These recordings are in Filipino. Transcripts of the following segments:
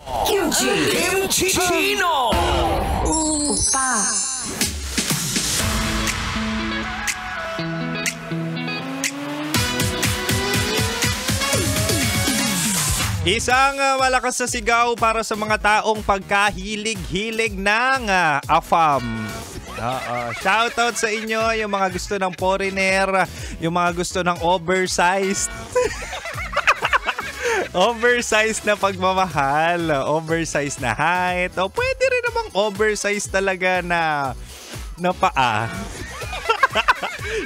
Kimchi Chino! Opa. Isang malakas na sigaw para sa mga taong pagkahilig-hilig ng AFAM. Shoutout sa inyo, yung mga gusto ng foreigner, yung mga gusto ng oversized. Oversized na pagmamahal, oversized na height, o pwede rin namang oversized talaga na paa.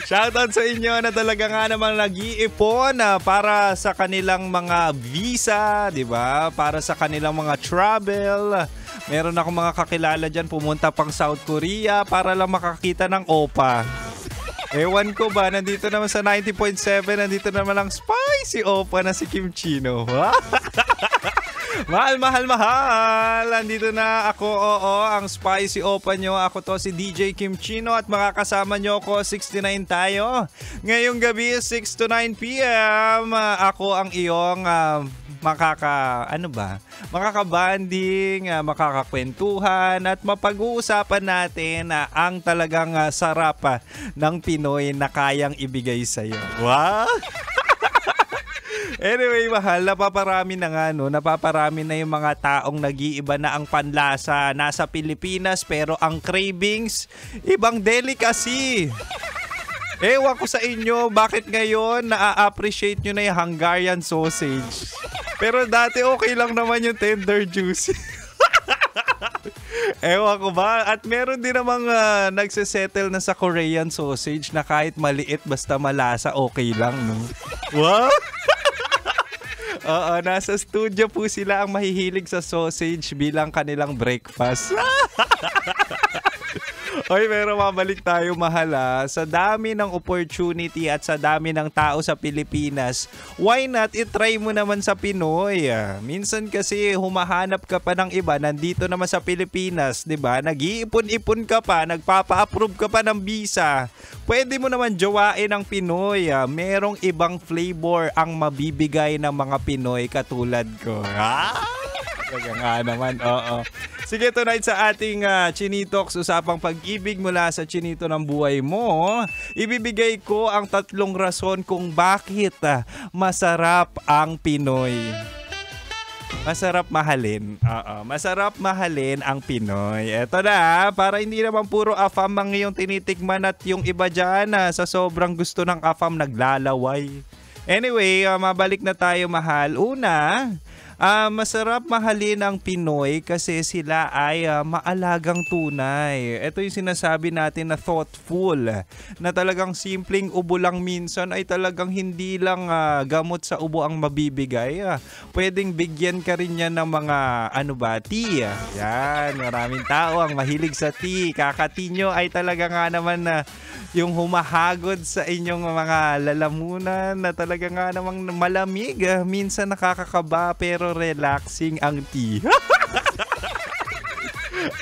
Shoutout sa inyo na talaga nga namang nag-iipon para sa kanilang mga visa, di ba? Para sa kanilang mga travel. Meron akong mga kakilala dyan pumunta pang South Korea para lang makakita ng opa. Ewan ko ba, nandito naman sa 90.7, nandito naman ang spicy opa na si Kim Chino. Mahal, mahal, mahal. Nandito na ako, ang spicy opa nyo. Ako to si DJ Kim Chino at makakasama nyo ako 69 tayo. Ngayong gabi 6 to 9 p.m. Ako ang iyong makakabanding, makakakwentuhan at mapag-uusapan natin ang talagang sarap ng Pinoy na kayang ibigay sa'yo. Wow! Anyway, mahal, napaparami na yung mga taong nag-iiba na ang panlasa. Nasa Pilipinas pero ang cravings, ibang delicacy. Ewan ko sa inyo, bakit ngayon na-appreciate nyo na yung Hungarian sausage? Pero dati okay lang naman yung tender juicy. Ewan ko ba? At meron din namang nagsisettle na sa Korean sausage na kahit maliit basta malasa, okay lang, no? What? Nasa studio po sila ang mahihilig sa sausage bilang kanilang breakfast. Oy, pero mabalik tayo, mahal. Sa dami ng opportunity at sa dami ng tao sa Pilipinas, why not itry mo naman sa Pinoy? Minsan kasi humahanap ka pa ng iba, nandito naman sa Pilipinas, 'di ba? Nag-iipon-ipon ka pa, nagpapa-approve ka pa ng visa. Pwede mo naman jowain ang Pinoy. Merong ibang flavor ang mabibigay ng mga Pinoy katulad ko. Talaga nga naman, oo. Sige, tonight sa ating Chinitox, usapang pag-ibig mula sa chinito ng buhay mo, ibibigay ko ang 3 rason kung bakit masarap ang Pinoy. Masarap mahalin. Masarap mahalin ang Pinoy. Eto na, para hindi naman puro AFAM ang iyong tinitikman at yung iba dyan sa sobrang gusto ng AFAM naglalaway. Anyway, mabalik na tayo, mahal. Una, masarap mahalin ang Pinoy kasi sila ay maalagang tunay. Ito yung sinasabi natin na thoughtful, na talagang simpleng ubo lang minsan ay talagang hindi lang gamot sa ubo ang mabibigay. Pwedeng bigyan ka rin yan ng mga tea. Yan, maraming tao ang mahilig sa tea. Kakati nyo ay talaga nga naman na yung humahagod sa inyong mga lalamunan na talaga nga namang malamig. Minsan nakakakaba pero relaxing ang tea.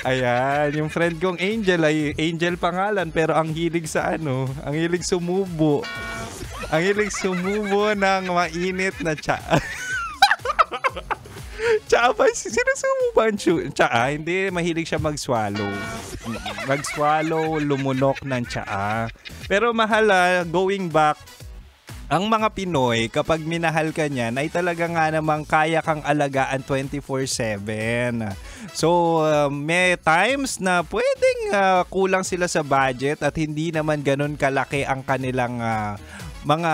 Ayan, yung friend kong Angel ay Angel pangalan pero ang hilig sa ang hilig sumubo. Ang hilig sumubo ng mainit na tsaa. Tsaa ba? Sinusubo ba ang tsaa? Hindi, mahilig siya mag-swallow. Mag-swallow, lumunok ng tsaa. Pero mahal, going back, ang mga Pinoy, kapag minahal ka niyan, ay talaga nga namang kaya kang alagaan 24/7. So, may times na pwedeng kulang sila sa budget at hindi naman ganun kalaki ang kanilang mga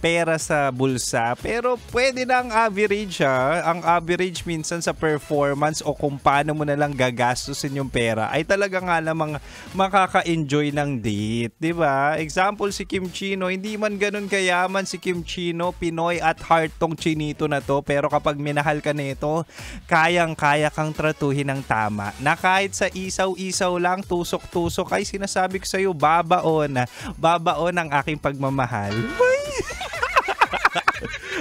pera sa bulsa, pero pwede na ang average Ang average minsan sa performance o kung paano mo na lang gagastusin yung pera ay talaga nga namang makaka-enjoy ng date, di ba? Example si Kim Chino, hindi man ganun kayaman si Kim Chino, Pinoy at heart tong chinito na to, pero kapag minahal ka nito, kayang-kaya kang tratuhin ng tama. Na kahit sa isaw-isaw lang, tusok-tusok ay sinasabi ko sa'yo, babaon ang aking pagmamahal.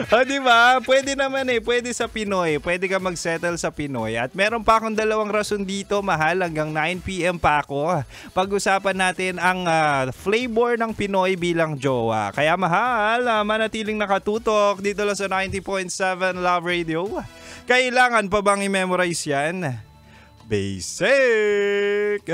O, di ba? Pwede naman pwede sa Pinoy. Pwede ka mag-settle sa Pinoy. At meron pa akong dalawang rason dito, mahal. Hanggang 9 p.m. pa ako. Pag-usapan natin ang flavor ng Pinoy bilang jowa. Kaya mahal, manatiling nakatutok dito lang sa 90.7 Love Radio. Kailangan pa bang i-memorize yan? Basic!